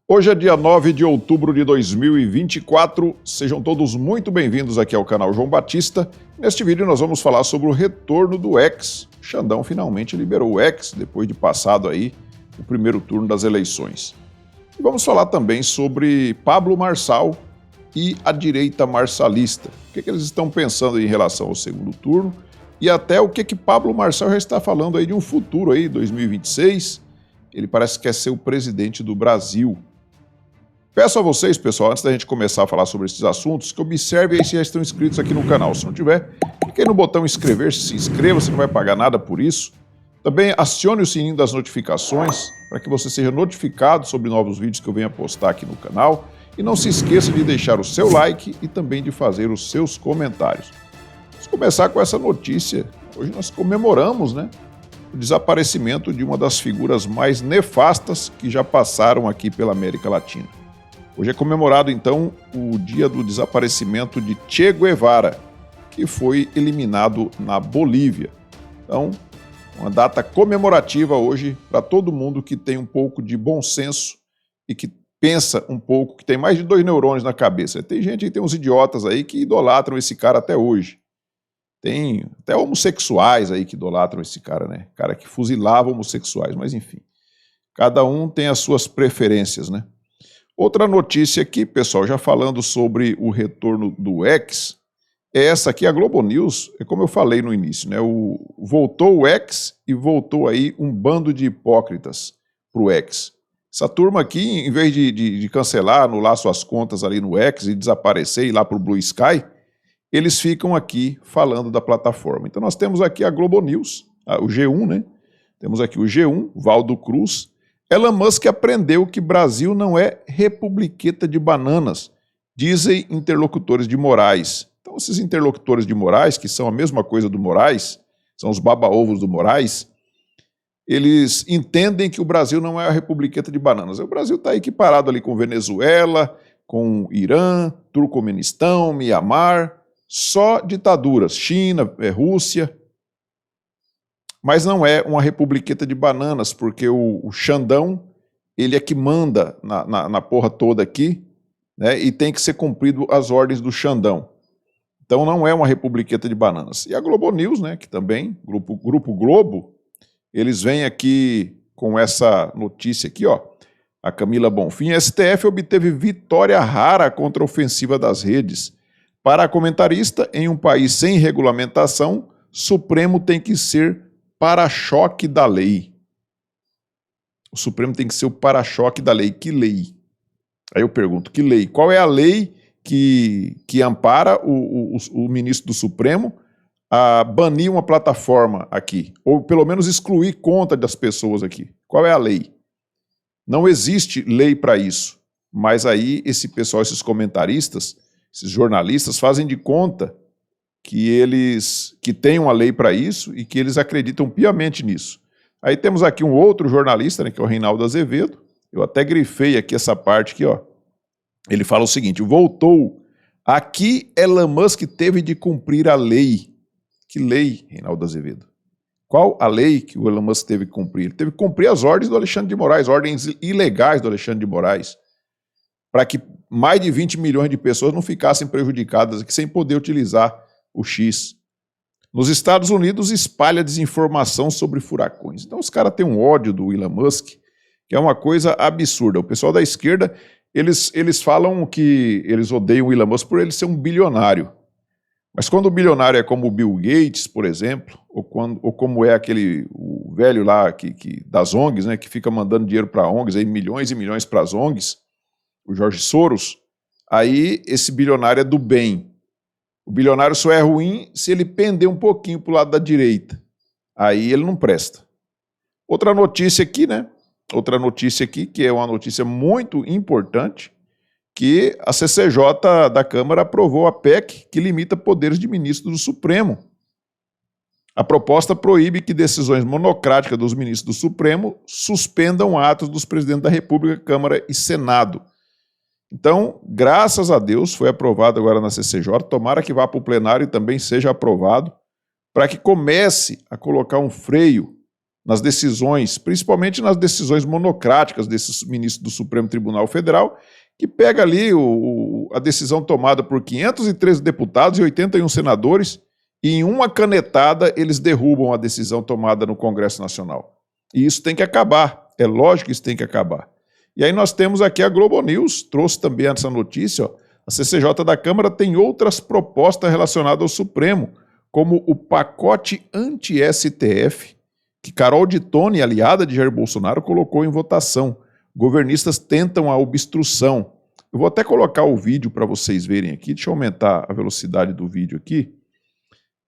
Hoje é dia 9 de outubro de 2024, sejam todos muito bem-vindos aqui ao canal João Batista. Neste vídeo nós vamos falar sobre o retorno do X. Xandão finalmente liberou o X, depois de passado aí o primeiro turno das eleições. E vamos falar também sobre Pablo Marçal e a direita marçalista. O que eles estão pensando em relação ao segundo turno e até o que Pablo Marçal já está falando aí de um futuro aí, 2026. Ele parece que quer ser o presidente do Brasil. Peço a vocês, pessoal, antes da gente começar a falar sobre esses assuntos, que observem aí se já estão inscritos aqui no canal. Se não tiver, clique aí no botão inscrever-se, se inscreva, você não vai pagar nada por isso. Também acione o sininho das notificações, para que você seja notificado sobre novos vídeos que eu venha postar aqui no canal. E não se esqueça de deixar o seu like e também de fazer os seus comentários. Vamos começar com essa notícia. Hoje nós comemoramos, né, o desaparecimento de uma das figuras mais nefastas que já passaram aqui pela América Latina. Hoje é comemorado, então, o dia do desaparecimento de Che Guevara, que foi eliminado na Bolívia. Então, uma data comemorativa hoje para todo mundo que tem um pouco de bom senso e que pensa um pouco, que tem mais de 2 neurônios na cabeça. Tem gente, tem uns idiotas aí que idolatram esse cara até hoje. Tem até homossexuais aí que idolatram esse cara, né? Cara que fuzilava homossexuais, mas enfim. Cada um tem as suas preferências, né? Outra notícia aqui, pessoal, já falando sobre o retorno do X, é essa aqui, a Globo News, é como eu falei no início, né? Voltou o X e voltou aí um bando de hipócritas pro X. Essa turma aqui, em vez de cancelar, anular suas contas ali no X e desaparecer e ir lá pro Blue Sky, eles ficam aqui falando da plataforma. Então nós temos aqui a Globo News, o G1, né? Temos aqui o G1, Valdo Cruz. Elon Musk aprendeu que Brasil não é republiqueta de bananas, dizem interlocutores de Moraes. Então esses interlocutores de Moraes, que são a mesma coisa do Moraes, são os baba-ovos do Moraes, eles entendem que o Brasil não é a republiqueta de bananas. O Brasil está equiparado ali com Venezuela, com Irã, Turcomenistão, Mianmar, só ditaduras, China, Rússia. Mas não é uma republiqueta de bananas, porque o Xandão, ele é que manda na porra toda aqui, né, e tem que ser cumprido as ordens do Xandão. Então não é uma republiqueta de bananas. E a Globo News, né, que também, Grupo Globo, eles vêm aqui com essa notícia aqui, ó, a Camila Bonfim. STF obteve vitória rara contra a ofensiva das redes. Para a comentarista, em um país sem regulamentação, Supremo tem que ser para-choque da lei. O Supremo tem que ser o para-choque da lei. Que lei? Aí eu pergunto, que lei? Qual é a lei que ampara o ministro do Supremo a banir uma plataforma aqui? Ou pelo menos excluir conta das pessoas aqui? Qual é a lei? Não existe lei para isso. Mas aí esse pessoal, esses comentaristas, esses jornalistas fazem de conta que tem uma lei para isso e que eles acreditam piamente nisso. Aí temos aqui um outro jornalista, né, que é o Reinaldo Azevedo. Eu até grifei aqui essa parte aqui, ó. Ele fala o seguinte: voltou. Aqui Elon Musk teve de cumprir a lei. Que lei, Reinaldo Azevedo? Qual a lei que o Elon Musk teve que cumprir? Ele teve que cumprir as ordens do Alexandre de Moraes, ordens ilegais do Alexandre de Moraes, para que mais de 20 milhões de pessoas não ficassem prejudicadas aqui sem poder utilizar o X. Nos Estados Unidos espalha desinformação sobre furacões. Então os caras têm um ódio do Elon Musk, que é uma coisa absurda. O pessoal da esquerda, eles falam que eles odeiam o Elon Musk por ele ser um bilionário. Mas quando o bilionário é como o Bill Gates, por exemplo, ou como é o velho lá das ONGs, né, que fica mandando dinheiro para ONGs, aí milhões e milhões para as ONGs, o George Soros, aí esse bilionário é do bem. O bilionário só é ruim se ele pender um pouquinho para o lado da direita. Aí ele não presta. Outra notícia aqui, né? Outra notícia aqui, que é uma notícia muito importante, que a CCJ da Câmara aprovou a PEC que limita poderes de ministro do Supremo. A proposta proíbe que decisões monocráticas dos ministros do Supremo suspendam atos dos presidentes da República, Câmara e Senado. Então, graças a Deus, foi aprovado agora na CCJ, tomara que vá para o plenário e também seja aprovado, para que comece a colocar um freio nas decisões, principalmente nas decisões monocráticas desses ministros do Supremo Tribunal Federal, que pega ali a decisão tomada por 513 deputados e 81 senadores, e em uma canetada eles derrubam a decisão tomada no Congresso Nacional. E isso tem que acabar, é lógico que isso tem que acabar. E aí nós temos aqui a Globo News, trouxe também essa notícia, ó, a CCJ da Câmara tem outras propostas relacionadas ao Supremo, como o pacote anti-STF, que Carol Dittoni, aliada de Jair Bolsonaro, colocou em votação. Governistas tentam a obstrução. Eu vou até colocar o vídeo para vocês verem aqui. Deixa eu aumentar a velocidade do vídeo aqui.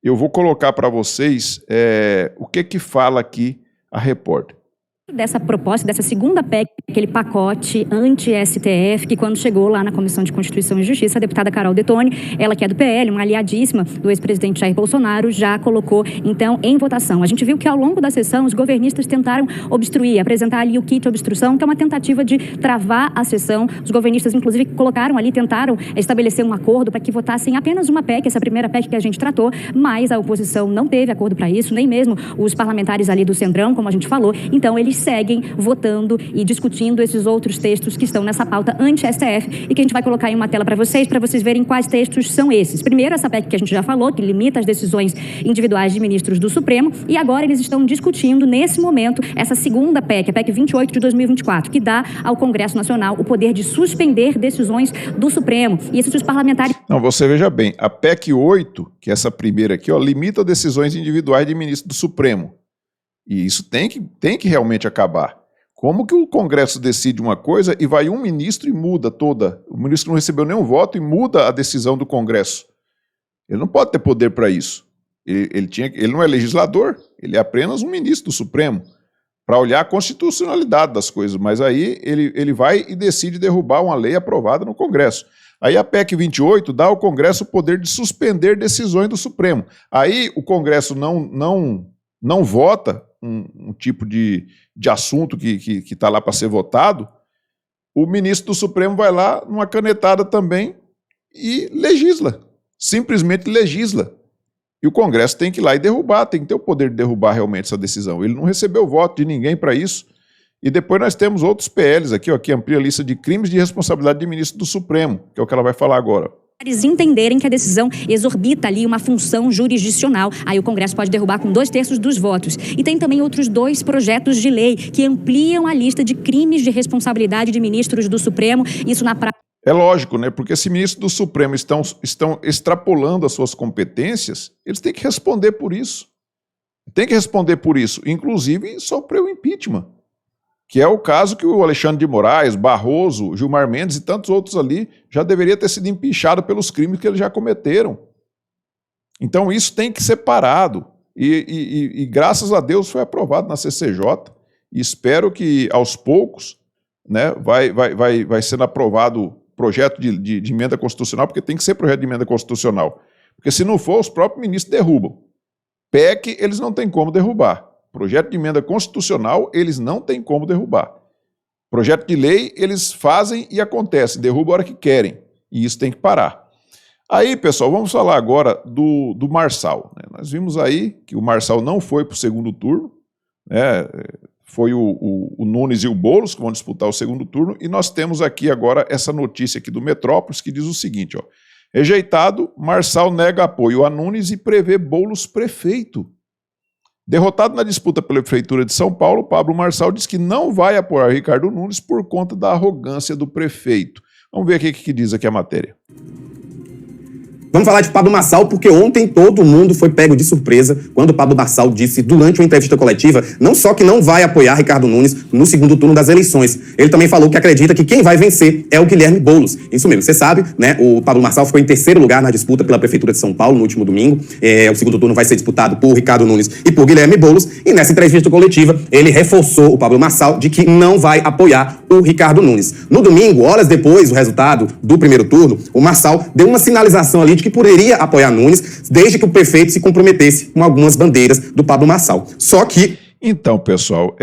Eu vou colocar para vocês o que fala aqui a repórter. Dessa proposta, dessa segunda PEC, aquele pacote anti-STF, que quando chegou lá na Comissão de Constituição e Justiça, a deputada Carol Dittoni, ela que é do PL, uma aliadíssima do ex-presidente Jair Bolsonaro, já colocou, então, em votação. A gente viu que ao longo da sessão, os governistas tentaram obstruir, apresentar ali o kit obstrução, que é uma tentativa de travar a sessão. Os governistas, inclusive, colocaram ali, tentaram estabelecer um acordo para que votassem apenas uma PEC, essa primeira PEC que a gente tratou, mas a oposição não teve acordo para isso, nem mesmo os parlamentares ali do Centrão, como a gente falou. Então, eles seguem votando e discutindo esses outros textos que estão nessa pauta anti-STF e que a gente vai colocar em uma tela para vocês verem quais textos são esses. Primeiro, essa PEC que a gente já falou, que limita as decisões individuais de ministros do Supremo, e agora eles estão discutindo, nesse momento, essa segunda PEC, a PEC 28 de 2024, que dá ao Congresso Nacional o poder de suspender decisões do Supremo. E esses os parlamentares... Não, você veja bem, a PEC 8, que é essa primeira aqui, ó, limita decisões individuais de ministro do Supremo. E isso tem que realmente acabar. Como que o Congresso decide uma coisa e vai um ministro e muda toda? O ministro não recebeu nenhum voto e muda a decisão do Congresso. Ele não pode ter poder para isso. Ele não é legislador, ele é apenas um ministro do Supremo, para olhar a constitucionalidade das coisas. Mas aí ele vai e decide derrubar uma lei aprovada no Congresso. Aí a PEC 28 dá ao Congresso o poder de suspender decisões do Supremo. Aí o Congresso não vota um tipo de assunto que está lá para ser votado, o ministro do Supremo vai lá numa canetada também e legisla, simplesmente legisla. E o Congresso tem que ir lá e derrubar, tem que ter o poder de derrubar realmente essa decisão. Ele não recebeu voto de ninguém para isso. E depois nós temos outros PLs aqui, ó, que amplia a lista de crimes de responsabilidade de ministro do Supremo, que é o que ela vai falar agora. Eles entenderem que a decisão exorbita ali uma função jurisdicional. Aí o Congresso pode derrubar com 2/3 dos votos. E tem também outros 2 projetos de lei que ampliam a lista de crimes de responsabilidade de ministros do Supremo. Isso na prática... É lógico, né? Porque se ministros do Supremo estão extrapolando as suas competências, eles têm que responder por isso. Tem que responder por isso, inclusive sofrer o impeachment, que é o caso que o Alexandre de Moraes, Barroso, Gilmar Mendes e tantos outros ali já deveria ter sido empichado pelos crimes que eles já cometeram. Então isso tem que ser parado. E graças a Deus foi aprovado na CCJ e espero que aos poucos, né, vai sendo aprovado projeto de emenda constitucional, porque tem que ser projeto de emenda constitucional. Porque se não for, os próprios ministros derrubam. PEC, eles não têm como derrubar. Projeto de emenda constitucional, eles não têm como derrubar. Projeto de lei, eles fazem e acontece, derrubam a hora que querem. E isso tem que parar. Aí, pessoal, vamos falar agora do Marçal, né? Nós vimos aí que o Marçal não foi para o segundo turno, né? Foi o Nunes e o Boulos que vão disputar o segundo turno, e nós temos aqui agora essa notícia aqui do Metrópolis que diz o seguinte, ó: rejeitado, Marçal nega apoio a Nunes e prevê Boulos prefeito. Derrotado na disputa pela Prefeitura de São Paulo, Pablo Marçal diz que não vai apoiar Ricardo Nunes por conta da arrogância do prefeito. Vamos ver aqui o que diz aqui a matéria. Vamos falar de Pablo Marçal, porque ontem todo mundo foi pego de surpresa quando Pablo Marçal disse, durante uma entrevista coletiva, não só que não vai apoiar Ricardo Nunes no segundo turno das eleições, ele também falou que acredita que quem vai vencer é o Guilherme Boulos. Isso mesmo, você sabe, né? O Pablo Marçal ficou em terceiro lugar na disputa pela Prefeitura de São Paulo no último domingo. O segundo turno vai ser disputado por Ricardo Nunes e por Guilherme Boulos, e nessa entrevista coletiva ele reforçou o Pablo Marçal de que não vai apoiar o Ricardo Nunes. No domingo, horas depois do resultado do primeiro turno, o Marçal deu uma sinalização ali de que poderia apoiar Nunes, desde que o prefeito se comprometesse com algumas bandeiras do Pablo Marçal. Só que... Então, pessoal,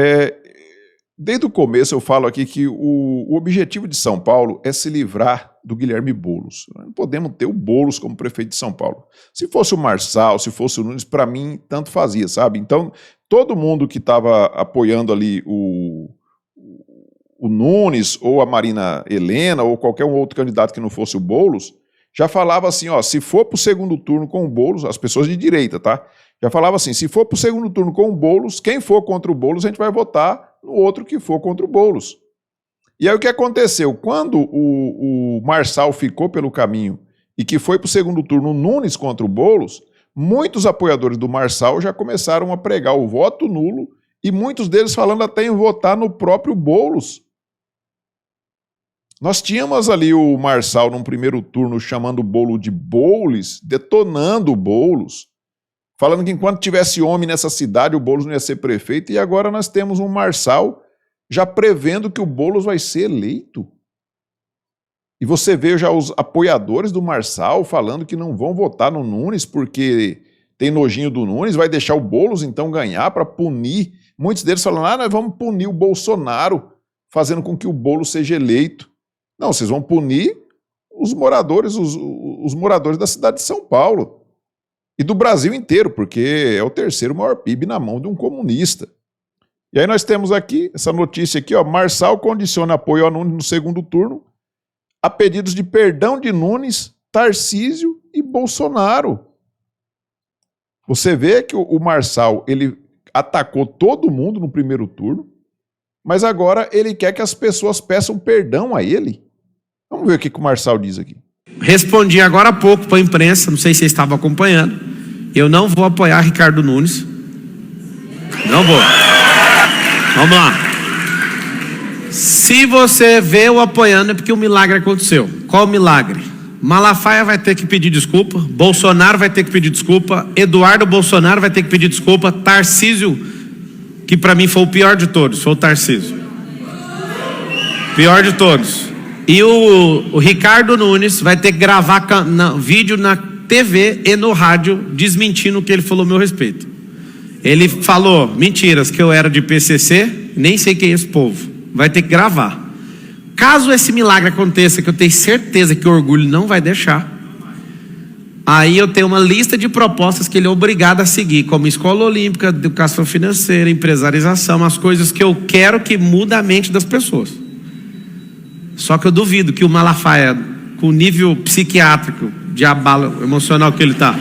Desde o começo eu falo aqui que o objetivo de São Paulo é se livrar do Guilherme Boulos. Nós não podemos ter o Boulos como prefeito de São Paulo. Se fosse o Marçal, se fosse o Nunes, para mim, tanto fazia, sabe? Então, todo mundo que estava apoiando ali o Nunes, ou a Marina Helena, ou qualquer um outro candidato que não fosse o Boulos, já falava assim, ó, se for para o segundo turno com o Boulos, as pessoas de direita, tá? Já falava assim, se for para o segundo turno com o Boulos, quem for contra o Boulos, a gente vai votar no outro que for contra o Boulos. E aí o que aconteceu? Quando o Marçal ficou pelo caminho e que foi para o segundo turno o Nunes contra o Boulos, muitos apoiadores do Marçal já começaram a pregar o voto nulo e muitos deles falando até em votar no próprio Boulos. Nós tínhamos ali o Marçal num primeiro turno chamando o Boulos de Boulos, detonando o Boulos, falando que enquanto tivesse homem nessa cidade o Boulos não ia ser prefeito, e agora nós temos um Marçal já prevendo que o Boulos vai ser eleito. E você vê já os apoiadores do Marçal falando que não vão votar no Nunes porque tem nojinho do Nunes, vai deixar o Boulos então ganhar para punir. Muitos deles falando, nós vamos punir o Bolsonaro, fazendo com que o Boulos seja eleito. Não, vocês vão punir os moradores, os moradores da cidade de São Paulo. E do Brasil inteiro, porque é o terceiro maior PIB na mão de um comunista. E aí nós temos aqui, essa notícia aqui, ó, Marçal condiciona apoio a Nunes no segundo turno a pedidos de perdão de Nunes, Tarcísio e Bolsonaro. Você vê que o Marçal, ele atacou todo mundo no primeiro turno, mas agora ele quer que as pessoas peçam perdão a ele. Vamos ver o que o Marçal diz aqui. Respondi agora há pouco para a imprensa, não sei se vocês estavam acompanhando. Eu não vou apoiar Ricardo Nunes. Não vou. Vamos lá. Se você vê eu apoiando é porque o milagre aconteceu. Qual o milagre? Malafaia vai ter que pedir desculpa, Bolsonaro vai ter que pedir desculpa, Eduardo Bolsonaro vai ter que pedir desculpa, Tarcísio, que para mim foi o pior de todos, foi o Tarcísio. Pior de todos. E o Ricardo Nunes vai ter que gravar vídeo na TV e no rádio desmentindo o que ele falou a meu respeito. Ele falou mentiras, que eu era de PCC, nem sei quem é esse povo. Vai ter que gravar. Caso esse milagre aconteça, que eu tenho certeza que o orgulho não vai deixar, aí eu tenho uma lista de propostas que ele é obrigado a seguir, como escola olímpica, educação financeira, empresarização, as coisas que eu quero que mude a mente das pessoas. Só que eu duvido que o Malafaia, com o nível psiquiátrico de abalo emocional que ele está,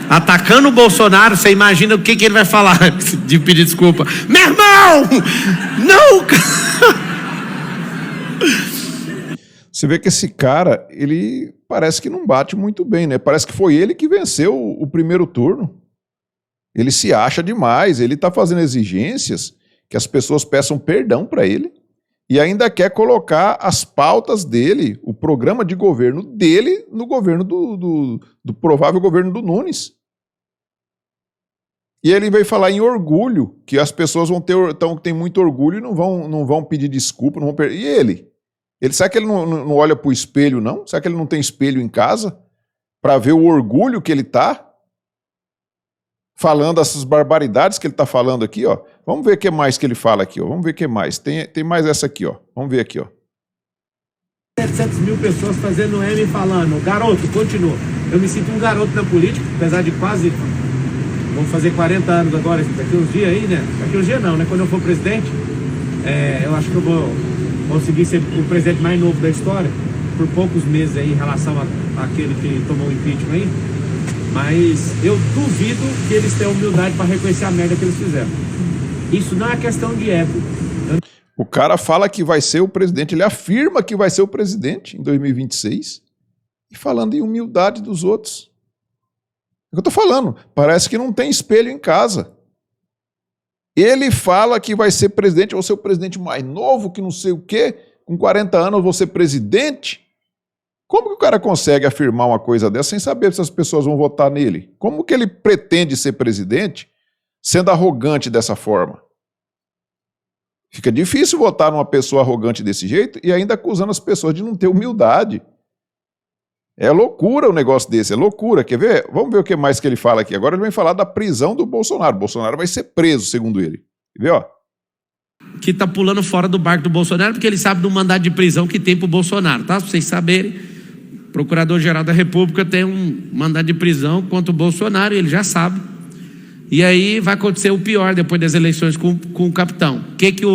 atacando o Bolsonaro, você imagina o que ele vai falar de pedir desculpa. Meu irmão! Não! Você vê que esse cara, ele parece que não bate muito bem, né? Parece que foi ele que venceu o primeiro turno. Ele se acha demais, ele está fazendo exigências que as pessoas peçam perdão para ele. E ainda quer colocar as pautas dele, o programa de governo dele, no governo do provável governo do Nunes. E ele veio falar em orgulho, que as pessoas vão ter, tem muito orgulho e não vão pedir desculpa, não vão e ele? Será que ele não olha para o espelho, não? Será que ele não tem espelho em casa para ver o orgulho que ele está? Falando essas barbaridades que ele está falando aqui, ó. Vamos ver o que mais que ele fala aqui, ó. Vamos ver o que mais. Tem mais essa aqui, ó. Vamos ver aqui, ó. 700 mil pessoas fazendo M e falando, garoto, continua. Eu me sinto um garoto na política, apesar de quase, vamos fazer 40 anos agora, daqui uns dias aí, né? Daqui uns dias não, né? Quando eu for presidente, eu acho que eu vou conseguir ser o presidente mais novo da história, por poucos meses aí, em relação àquele que tomou o impeachment aí. Mas eu duvido que eles tenham humildade para reconhecer a merda que eles fizeram. Isso não é questão de ego. O cara fala que vai ser o presidente, ele afirma que vai ser o presidente em 2026 e falando em humildade dos outros. É o que eu tô falando, parece que não tem espelho em casa. Ele fala que vai ser presidente, vou ser o presidente mais novo, que não sei o quê, com 40 anos eu vou ser presidente. Como que o cara consegue afirmar uma coisa dessa sem saber se as pessoas vão votar nele? Como que ele pretende ser presidente sendo arrogante dessa forma? Fica difícil votar numa pessoa arrogante desse jeito e ainda acusando as pessoas de não ter humildade. É loucura o negócio desse, é loucura. Quer ver? Vamos ver o que mais que ele fala aqui. Agora ele vem falar da prisão do Bolsonaro. O Bolsonaro vai ser preso, segundo ele. Quer ver, ó? que está pulando fora do barco do Bolsonaro, porque ele sabe do mandado de prisão que tem para o Bolsonaro, tá? Para vocês saberem, o Procurador-Geral da República tem um mandado de prisão contra o Bolsonaro, e ele já sabe. E aí vai acontecer o pior depois das eleições com o capitão. O que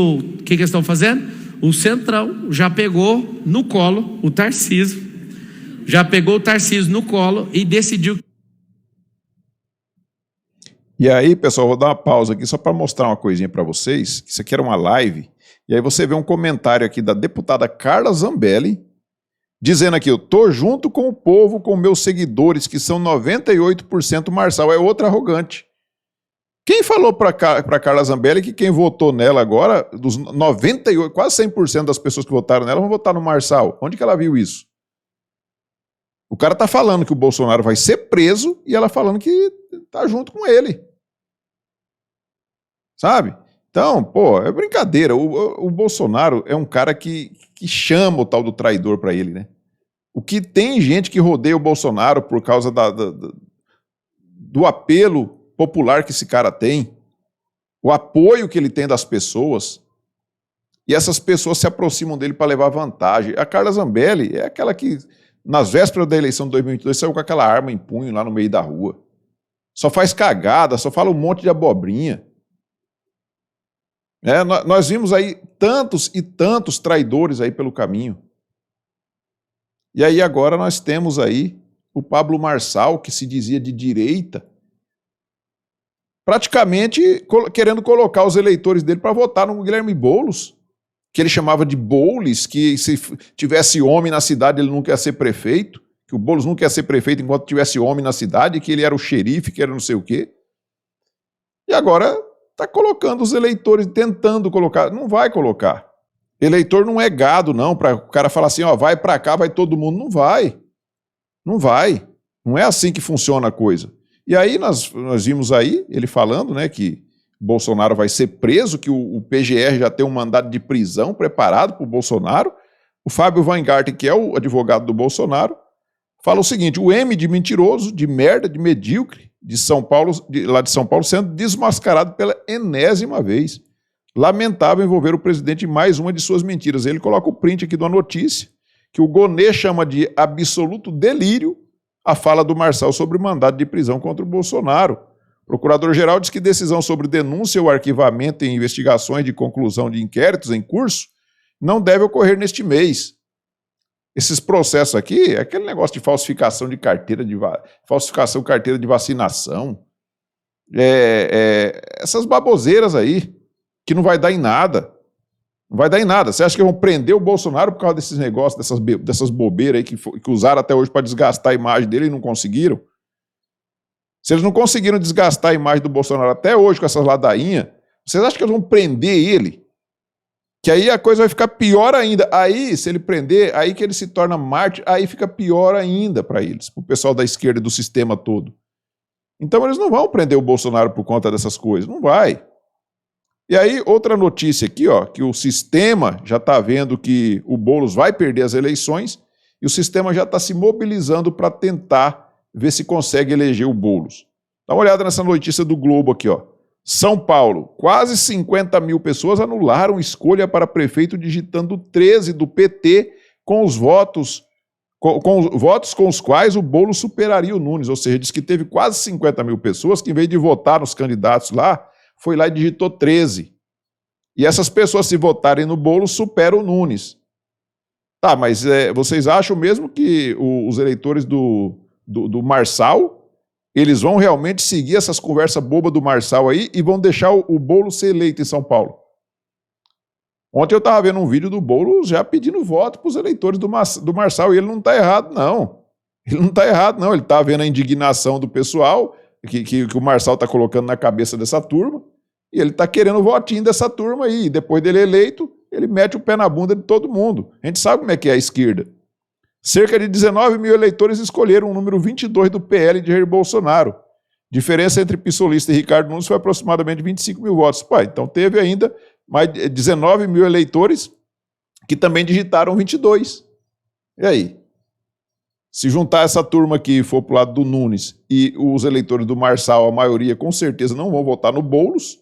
eles estão fazendo? O Centrão já pegou no colo o Tarcísio, no colo e decidiu. E aí, pessoal, vou dar uma pausa aqui só para mostrar uma coisinha para vocês. Isso aqui era uma live, e aí você vê um comentário aqui da deputada Carla Zambelli, dizendo aqui, eu tô junto com o povo, com meus seguidores, que são 98% Marçal. É outra arrogante. Quem falou para Carla Zambelli que quem votou nela agora, dos 98%, quase 100% das pessoas que votaram nela vão votar no Marçal? Onde que ela viu isso? O cara tá falando que o Bolsonaro vai ser preso e ela falando que tá junto com ele. Sabe? Então, pô, é brincadeira. O Bolsonaro é um cara que chama o tal do traidor para ele, né? O que tem gente que rodeia o Bolsonaro por causa do apelo popular que esse cara tem, o apoio que ele tem das pessoas, e essas pessoas se aproximam dele para levar vantagem. A Carla Zambelli é aquela que, nas vésperas da eleição de 2022, saiu com aquela arma em punho lá no meio da rua. Só faz cagada, só fala um monte de abobrinha. Nós vimos aí tantos e tantos traidores aí pelo caminho. E aí agora nós temos aí o Pablo Marçal, que se dizia de direita, praticamente querendo colocar os eleitores dele para votar no Guilherme Boulos, que ele chamava de Boulos, que se tivesse homem na cidade ele nunca ia ser prefeito, que o Boulos nunca ia ser prefeito enquanto tivesse homem na cidade, que ele era o xerife, que era não sei o quê. E agora está colocando os eleitores, tentando colocar. Não vai colocar. Eleitor não é gado, não, para o cara falar assim, ó, vai para cá, vai todo mundo. Não vai. Não vai. Não é assim que funciona a coisa. E aí nós vimos aí ele falando, né, que Bolsonaro vai ser preso, que o PGR já tem um mandado de prisão preparado para o Bolsonaro. O Fábio Weingarten, que é o advogado do Bolsonaro, fala o seguinte, o M de mentiroso, de merda, de medíocre, de São Paulo, lá de São Paulo, sendo desmascarado pela enésima vez. Lamentável envolver o presidente em mais uma de suas mentiras. Ele coloca o print aqui de uma notícia, que o Gonê chama de absoluto delírio a fala do Marçal sobre mandado de prisão contra o Bolsonaro. O procurador-geral diz que decisão sobre denúncia ou arquivamento em investigações de conclusão de inquéritos em curso não deve ocorrer neste mês. Esses processos aqui, é aquele negócio de falsificação de carteira de carteira de vacinação, essas baboseiras aí, que não vai dar em nada. Não vai dar em nada. Você acha que vão prender o Bolsonaro por causa desses negócios, dessas bobeiras aí que usaram até hoje para desgastar a imagem dele e não conseguiram? Se eles não conseguiram desgastar a imagem do Bolsonaro até hoje com essas ladainhas, vocês acham que eles vão prender ele? Que aí a coisa vai ficar pior ainda. Aí, se ele prender, aí que ele se torna mártir, aí fica pior ainda para eles, para o pessoal da esquerda e do sistema todo. Então eles não vão prender o Bolsonaro por conta dessas coisas, não vai. E aí, outra notícia aqui, ó, que o sistema já está vendo que o Boulos vai perder as eleições e o sistema já está se mobilizando para tentar ver se consegue eleger o Boulos. Dá uma olhada nessa notícia do Globo aqui, ó. São Paulo, quase 50 mil pessoas anularam escolha para prefeito digitando 13 do PT com os votos com os quais o Boulos superaria o Nunes. Ou seja, diz que teve quase 50 mil pessoas que, em vez de votar nos candidatos lá, foi lá e digitou 13. E essas pessoas, se votarem no Boulos, superam o Nunes. Tá, mas vocês acham mesmo que os eleitores do Marçal, eles vão realmente seguir essas conversas bobas do Marçal aí e vão deixar o Boulos ser eleito em São Paulo? Ontem eu estava vendo um vídeo do Boulos já pedindo voto para os eleitores do Marçal, e ele não está errado, não. Ele não está errado, não. Ele está vendo a indignação do pessoal que o Marçal está colocando na cabeça dessa turma, e ele está querendo o votinho dessa turma aí. E depois dele eleito, ele mete o pé na bunda de todo mundo. A gente sabe como é que é a esquerda. Cerca de 19 mil eleitores escolheram o número 22 do PL de Jair Bolsonaro. Diferença entre Pissolista e Ricardo Nunes foi aproximadamente 25 mil votos. Pá, então teve ainda mais de 19 mil eleitores que também digitaram 22. E aí? Se juntar essa turma aqui e for para o lado do Nunes e os eleitores do Marçal, a maioria com certeza não vão votar no Boulos,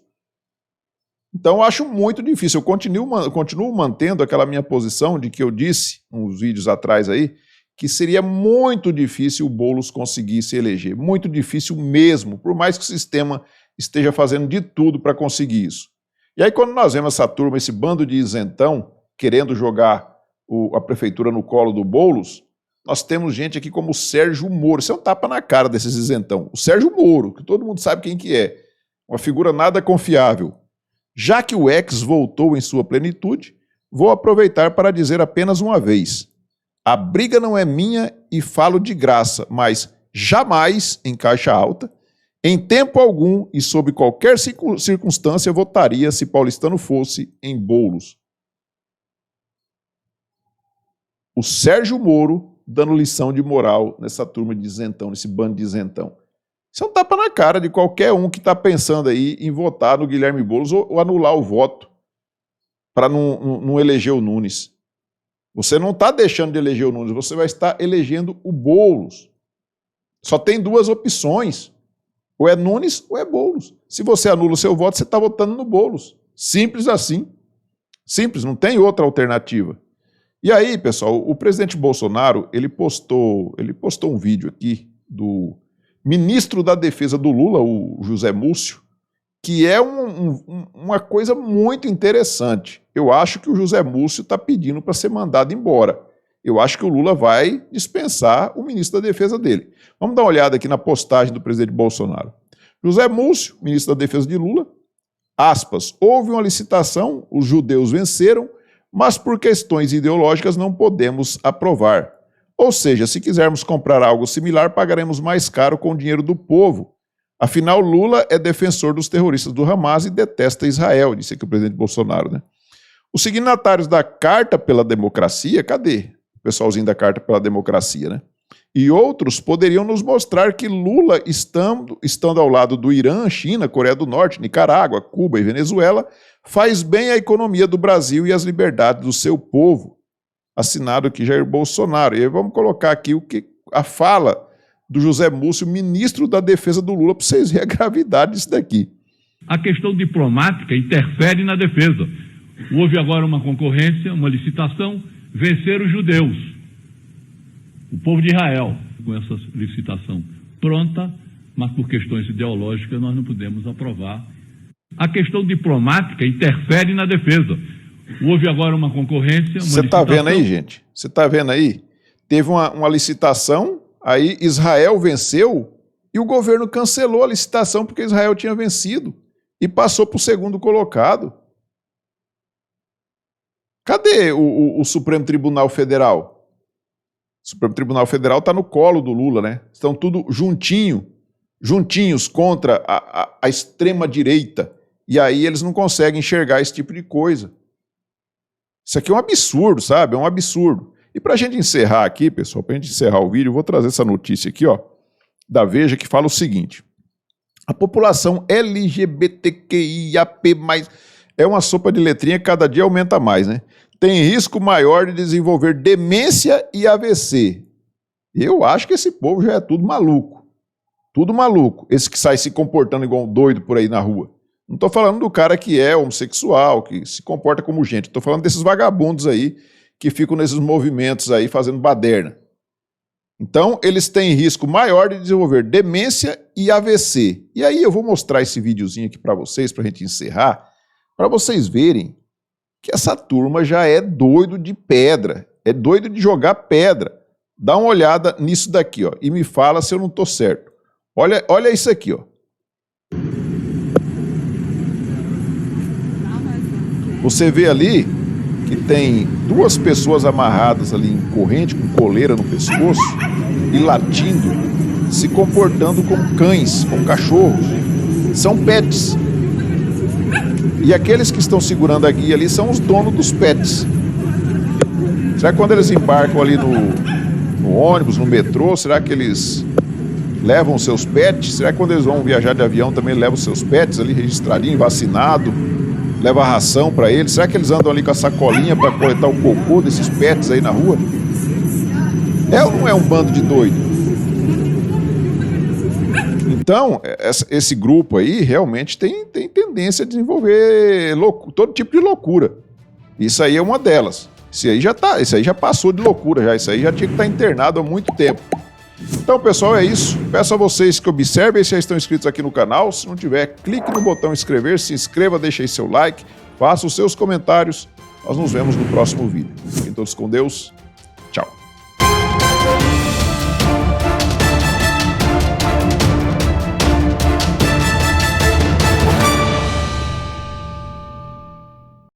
Então eu acho muito difícil. Eu continuo mantendo aquela minha posição de que eu disse uns vídeos atrás aí, que seria muito difícil o Boulos conseguir se eleger. Muito difícil mesmo, por mais que o sistema esteja fazendo de tudo para conseguir isso. E aí quando nós vemos essa turma, esse bando de isentão, querendo jogar a prefeitura no colo do Boulos, nós temos gente aqui como o Sérgio Moro. Isso é um tapa na cara desses isentão. O Sérgio Moro, que todo mundo sabe quem que é. Uma figura nada confiável. Já que o X voltou em sua plenitude, vou aproveitar para dizer apenas uma vez: a briga não é minha e falo de graça, mas jamais, em caixa alta, em tempo algum e sob qualquer circunstância, votaria se paulistano fosse em Boulos. O Sérgio Moro dando lição de moral nessa turma de isentão, nesse bando de isentão. Isso é um tapa na cara de qualquer um que está pensando aí em votar no Guilherme Boulos ou anular o voto para não eleger o Nunes. Você não está deixando de eleger o Nunes, você vai estar elegendo o Boulos. Só tem duas opções. Ou é Nunes ou é Boulos. Se você anula o seu voto, você está votando no Boulos. Simples assim. Simples, não tem outra alternativa. E aí, pessoal, o presidente Bolsonaro, ele postou um vídeo aqui do ministro da Defesa do Lula, o José Múcio, que é uma coisa muito interessante. Eu acho que o José Múcio está pedindo para ser mandado embora. Eu acho que o Lula vai dispensar o ministro da Defesa dele. Vamos dar uma olhada aqui na postagem do presidente Bolsonaro. José Múcio, ministro da Defesa de Lula, aspas, houve uma licitação, os judeus venceram, mas por questões ideológicas não podemos aprovar. Ou seja, se quisermos comprar algo similar, pagaremos mais caro com o dinheiro do povo. Afinal, Lula é defensor dos terroristas do Hamas e detesta Israel, disse aqui o presidente Bolsonaro, né? Os signatários da Carta pela Democracia, cadê o pessoalzinho da Carta pela Democracia, né? E outros poderiam nos mostrar que Lula, estando ao lado do Irã, China, Coreia do Norte, Nicarágua, Cuba e Venezuela, faz bem à economia do Brasil e às liberdades do seu povo. Assinado aqui Jair Bolsonaro. E aí vamos colocar aqui a fala do José Múcio, ministro da Defesa do Lula, para vocês verem a gravidade disso daqui. A questão diplomática interfere na defesa. Houve agora uma concorrência, uma licitação, vencer os judeus, o povo de Israel, com essa licitação pronta, mas por questões ideológicas nós não podemos aprovar. A questão diplomática interfere na defesa. Houve agora uma concorrência, uma licitação... Você está vendo aí, gente? Você está vendo aí? Teve uma licitação, aí Israel venceu e o governo cancelou a licitação porque Israel tinha vencido e passou para o segundo colocado. Cadê o Supremo Tribunal Federal? O Supremo Tribunal Federal está no colo do Lula, né? Estão tudo juntinhos contra a extrema-direita. E aí eles não conseguem enxergar esse tipo de coisa. Isso aqui é um absurdo, sabe? É um absurdo. E para a gente encerrar aqui, pessoal, para a gente encerrar o vídeo, eu vou trazer essa notícia aqui, ó, da Veja, que fala o seguinte. A população LGBTQIAP+, é uma sopa de letrinha que cada dia aumenta mais, né? Tem risco maior de desenvolver demência e AVC. Eu acho que esse povo já é tudo maluco. Tudo maluco. Esse que sai se comportando igual um doido por aí na rua. Não estou falando do cara que é homossexual, que se comporta como gente. Estou falando desses vagabundos aí que ficam nesses movimentos aí fazendo baderna. Então, eles têm risco maior de desenvolver demência e AVC. E aí eu vou mostrar esse videozinho aqui para vocês, para a gente encerrar, para vocês verem que essa turma já é doido de pedra, é doido de jogar pedra. Dá uma olhada nisso daqui, ó, e me fala se eu não estou certo. Olha isso aqui, ó. Você vê ali que tem duas pessoas amarradas ali em corrente, com coleira no pescoço, e latindo, se comportando como cães, como cachorros. São pets. E aqueles que estão segurando a guia ali são os donos dos pets. Será que quando eles embarcam ali no ônibus, no metrô, será que eles levam seus pets? Será que quando eles vão viajar de avião também levam seus pets ali registradinho, vacinado? Leva ração para eles? Será que eles andam ali com a sacolinha para coletar o cocô desses pets aí na rua? É ou não é um bando de doido? Então, esse grupo aí realmente tem tendência a desenvolver todo tipo de loucura. Isso aí é uma delas. Isso aí já passou de loucura, já. Isso aí já tinha que estar internado há muito tempo. Então, pessoal, é isso. Peço a vocês que observem se já estão inscritos aqui no canal. Se não tiver, clique no botão inscrever, se inscreva, deixe aí seu like, faça os seus comentários. Nós nos vemos no próximo vídeo. Fiquem todos com Deus.